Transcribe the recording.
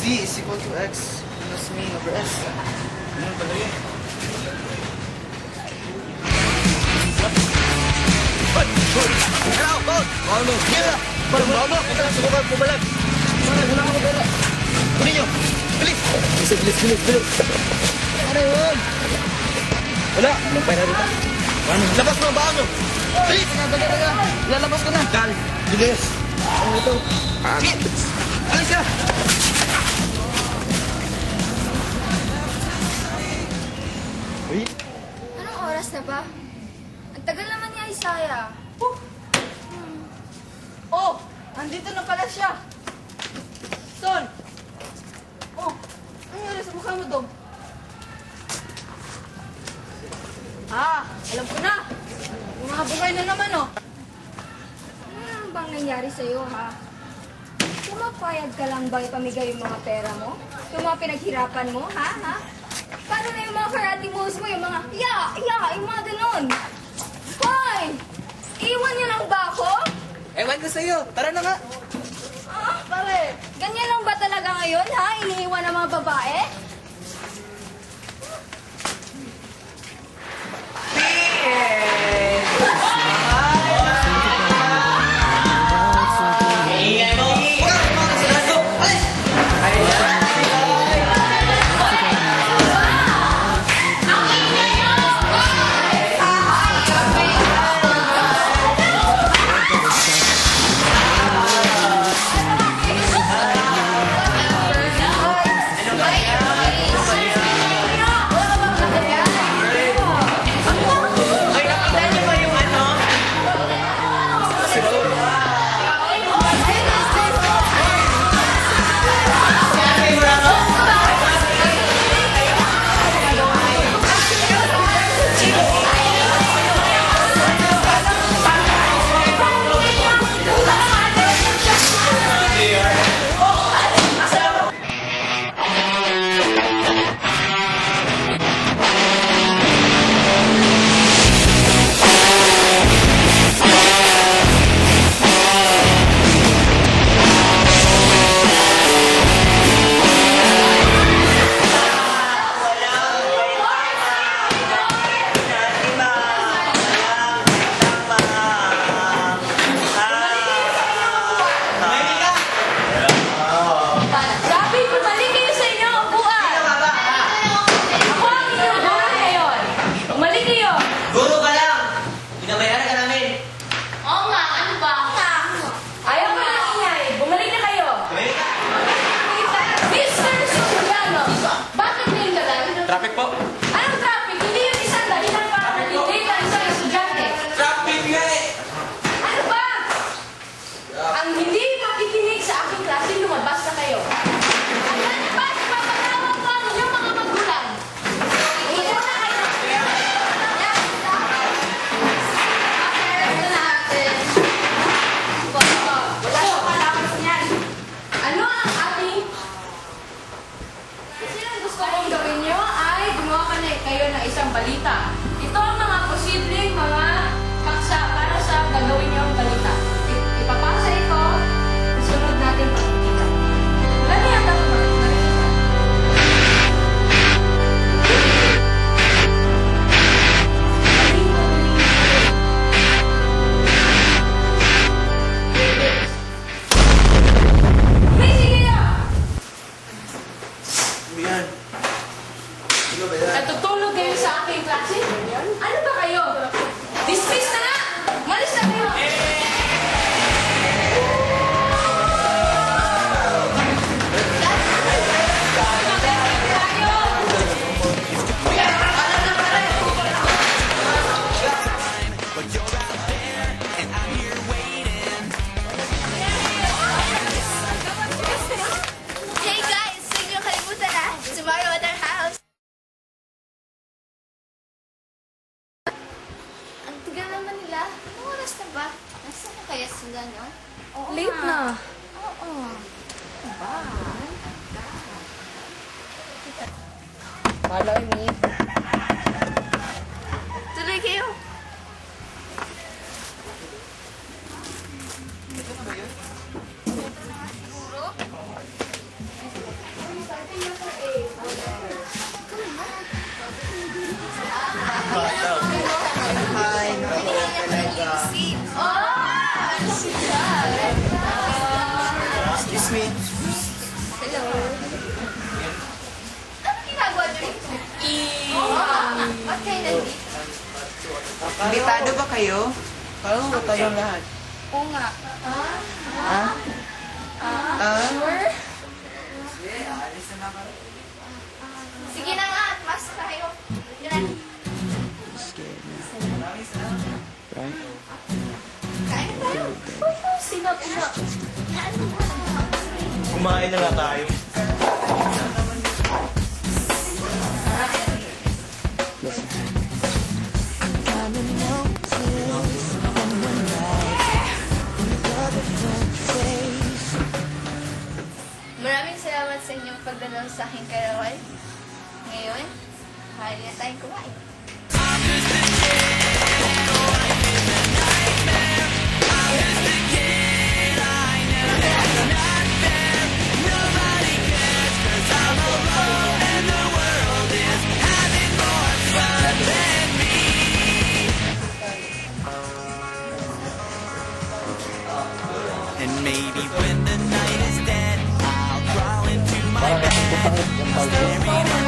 Z is equal to X minus mean over S. Ganun pala yun. Paano? Paano? Kita lang subukan pumalag. Wala ako pera. Kunin nyo. Bilis. Bilis. Ano yun? Wala. Anong pera dito? Labas mo ang baka mo. Bilis. Lalabas ko na. Dal. Bilis. Ano ito? Alis ka. Anong oras na ba? Ang tagal naman niya, Isaya. Oh! Andito na pala siya! Son! Oh! Ano nangyari sa mukha mo, Dog? Alam ko na! Yung mga bugay na naman, oh! Ano bang nangyari sa'yo, ha? Pumapayag ka lang ba ipamigay yung mga pera mo? Yung mga pinaghirapan mo, ha? Paano na yung mga karate moves mo? Yung mga, yung mga ganun! Hoy! Iwan niyo lang ba ako? Ewan ko sa'yo. Tara na nga. Pare, ganyan lang ba talaga ngayon, ha? Iniiwan ng mga babae? Traffic po. Anong traffic? Hindi yung isang dahilan para mag-delay ng isang estudyante. Traffic nga eh. Ano ba? Ang hindi makikinig sa aking klase, lumabas na kayo. Ano ba? Ipapatawag ko ang inyong mga magulang. Iyon na kayo. Wala ko kalakas niyan. Ano ang ating... Kasi ang gusto kong gawin nyo ay gumawa kayo ng isang balita. Ito ang mga posibleng mga paksa para sa gagawin nyo ang balita. Ipapasa ito, isunod natin pagkita. Wala na yata ko Yan. Ano ba yan? natutulog kayo sa aking klase? Ano ba kayo? Dismiss na nga! Malis na kayo! Hey guys! Huwag niyo kalimutan na! Tomorrow at our house! Ang tigal naman nila. Anong oras na ba? Nasaan na kaya sila, no? Late na. Oo. Follow me. Tuloy kayo! Imbitado ba kayo? Parang mo tayong lahat. Oo nga. Ha? Sure? Sige na nga, mas tayo. Yun na. Kain na tayo. Sinap na. Kumain na nga tayo. Maraming salamat sa inyong pagdalaw sa aking karawan. Ngayon, hali na tayong kumain. And maybe when the night is dead, I'll crawl into my bed, staring